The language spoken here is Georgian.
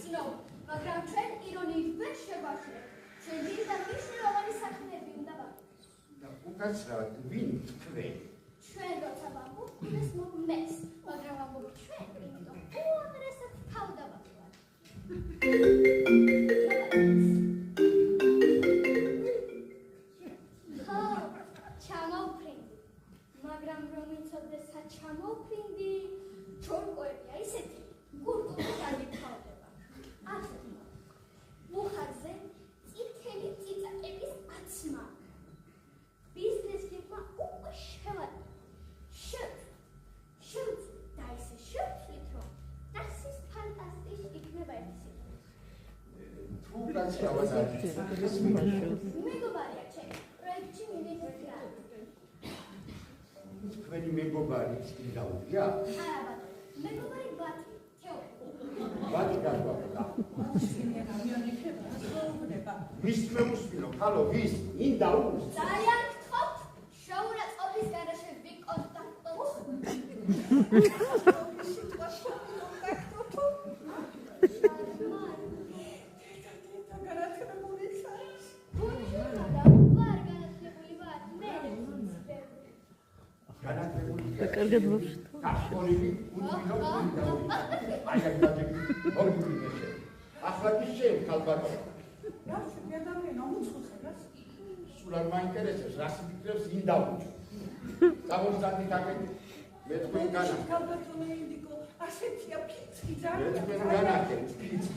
ცნობ, მაგრამ ჩვენ ირონიით ვერ შევაშლებ. ჩვენ და მნიშვნელოვანი საქმეები უნდა ვაკეთოთ. და უკაცრავად ვინ თქვენ? ჩვენ როცა ვამბობთ მეს, მაგრამ ვამბობთ ჩვენ, იმიტომ უაღრესად თავდავაკლად. ხო, ჩამოვფრინდი, მაგრამ რომ იცოდეს საჩამოვფრინდი, ჩორკვებია ისეთი, გურკული გადითავდება. ასე მუხაზე წითელი წიწაკების აცმა. ბიზნესმა უკვე შევატა. შევწ და ისე შევწვით, რომ დასის ფანტასტიკი იქნება ეს სიტყვა. თუ უკაცრავად არის მეგობარია ჩემი, პროექტში მივიდეთ. თქვენი მეგობარი წინდაუღია? არა ბატონო, მეგობარი ბატი, თეორია. ბატი გაგვაქვს. ვის მეუსმინო, ხალო, ვის? ინდაუღს? ძალიან გთხოვთ, შეურაცხყოფის გარეშე ვიკონტაქტოთ. კარგად ვაფშე. გასყოლილი უძინო ახლა კი შევხალბატო. რა შეგვიადამიანა უცხოსაც? სულ არ მაინტერესებს, რას ფიქრებს ინდაუჯი. გამოსტანდი დაგეთი. მე თქვენ განა. ქალბატონო ინდიკო, ასეთია ფიცი მე ძალიან. თქვენ განაკეთეთ ფიცს.